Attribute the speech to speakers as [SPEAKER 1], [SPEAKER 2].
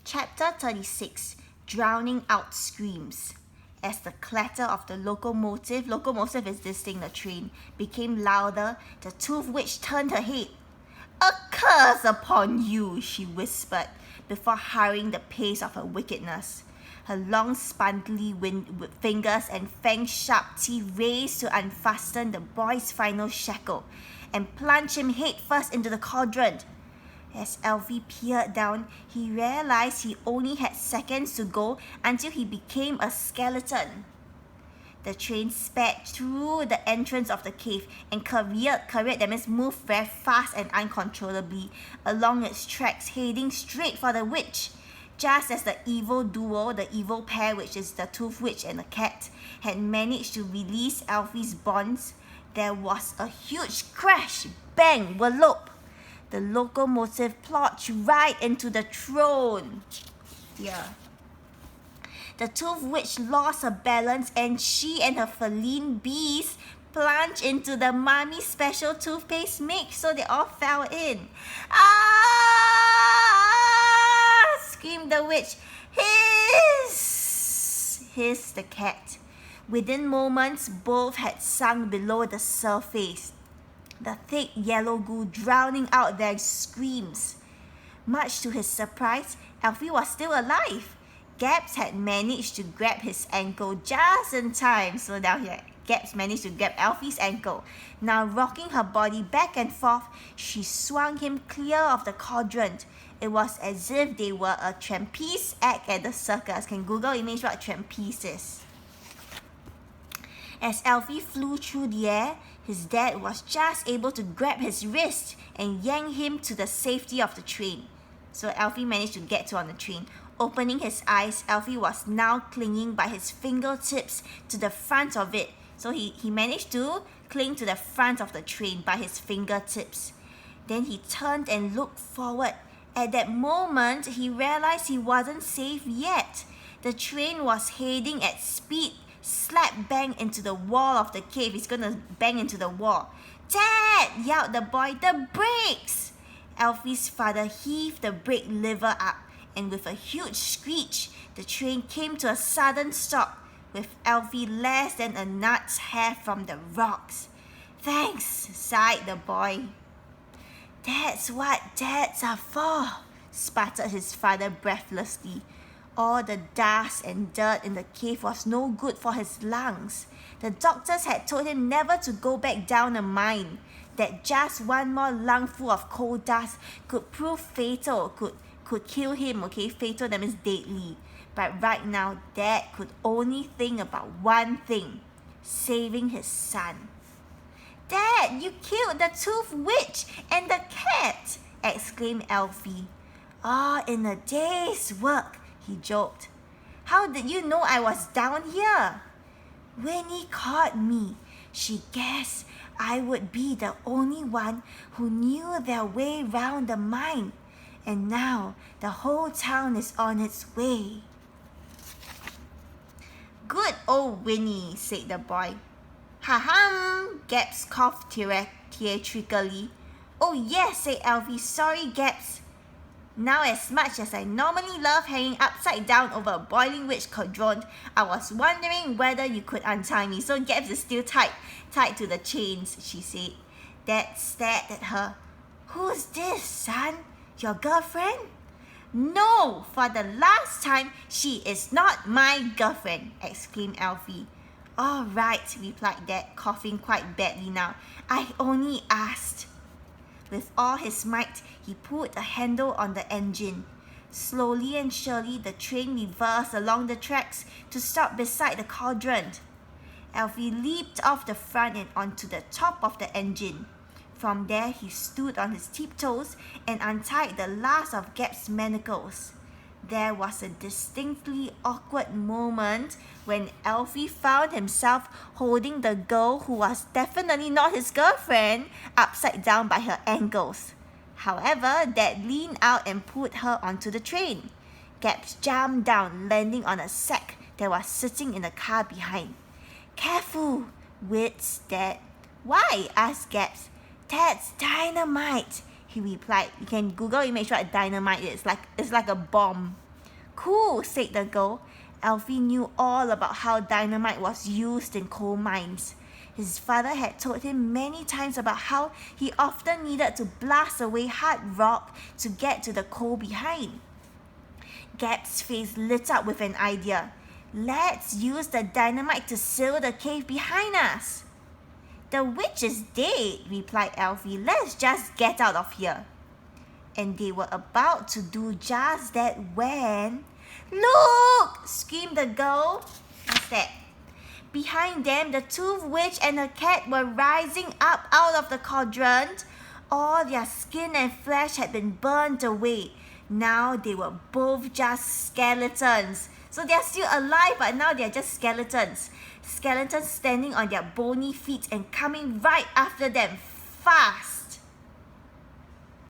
[SPEAKER 1] Chapter 36, Drowning Out Screams. As the clatter of the locomotive is this thing, the train, became louder, the Tooth Witch turned her head. "A curse upon you," she whispered, before hurrying the pace of her wickedness. Her long spindly fingers and fang-sharp teeth raised to unfasten the boy's final shackle and plunge him headfirst into the cauldron. As Elfie peered down, he realized he only had seconds to go until he became a skeleton. The train sped through the entrance of the cave and careered, that means moved very fast and uncontrollably along its tracks, heading straight for the witch. Just as the evil duo, the evil pair, which is the Tooth Witch and the cat, had managed to release Elfie's bonds, there was a huge crash, bang, wallop. The locomotive plunged right into the throne. Yeah. The Tooth Witch lost her balance and she and her feline beast plunged into the Mummy's special toothpaste mix, so they all fell in. "Ah!" screamed the witch. "Hiss!" hissed the cat. Within moments, both had sunk below the surface, the thick yellow goo drowning out their screams. Much to his surprise, Elfie was still alive. Gaps had managed to grab his ankle just in time. So now here, Gaps managed to grab Elfie's ankle. Now rocking her body back and forth, she swung him clear of the cauldron. It was as if they were a trapeze act at the circus. Can Google image what trapeze is? As Elfie flew through the air, his dad was just able to grab his wrist and yank him to the safety of the train. So Elfie managed to get on the train. Opening his eyes, Elfie was now clinging by his fingertips to the front of it. So he managed to cling to the front of the train by his fingertips. Then he turned and looked forward. At that moment, he realized he wasn't safe yet. The train was heading at speed, slap bang into the wall of the cave. He's gonna bang into the wall. "Dad!" yelled the boy. "The brakes!" Elfie's father heaved the brake lever up, and with a huge screech, the train came to a sudden stop, with Elfie less than a nut's hair from the rocks. "Thanks," sighed the boy. "That's what dads are for," sputtered his father breathlessly. All the dust and dirt in the cave was no good for his lungs. The doctors had told him never to go back down the mine, that just one more lungful of coal dust could prove fatal, could kill him, okay? Fatal, that means deadly. But right now, Dad could only think about one thing: saving his son. "Dad, you killed the Tooth Witch and the cat!" exclaimed Elfie. "All in a day's work," he joked. "How did you know I was down here?" "Winnie caught me. She guessed I would be the only one who knew their way round the mine. And now the whole town is on its way." "Good old Winnie," said the boy. "Ha-hum!" Gaps coughed theatrically. "Oh yes," said Elfie. "Sorry, Gaps. Now, as much as I normally love hanging upside down over a boiling witch cauldron, I was wondering whether you could untie me." So Gaps is still tied to the chains, she said. Dad stared at her. "Who's this, son? Your girlfriend?" "No, for the last time, she is not my girlfriend," exclaimed Elfie. "All right," replied Dad, coughing quite badly now. "I only asked." With all his might, he pulled a handle on the engine. Slowly and surely, the train reversed along the tracks to stop beside the cauldron. Elfie leaped off the front and onto the top of the engine. From there, he stood on his tiptoes and untied the last of Gap's manacles. There was a distinctly awkward moment when Elfie found himself holding the girl who was definitely not his girlfriend upside down by her ankles. However, Dad leaned out and pulled her onto the train. Gaps jumped down, landing on a sack that was sitting in the car behind. "Careful," whispered Dad. "Why?" asked Gaps. "That's dynamite," he replied. You can Google image what dynamite is. It's like a bomb. Cool, said the girl. Alfie knew all about how dynamite was used in coal mines. His father had told him many times about how he often needed to blast away hard rock to get to the coal behind. Gab's face lit up with an idea. Let's use the dynamite to seal the cave behind us. The witch is dead, replied Alfie. Let's just get out of here. And they were about to do just that when... Look! Screamed the girl. What's that? Behind them, the Tooth Witch and her cat were rising up out of the cauldron. All their skin and flesh had been burnt away. Now they were both just skeletons. So they're still alive, but now they're just skeletons. Skeletons standing on their bony feet and coming right after them, fast.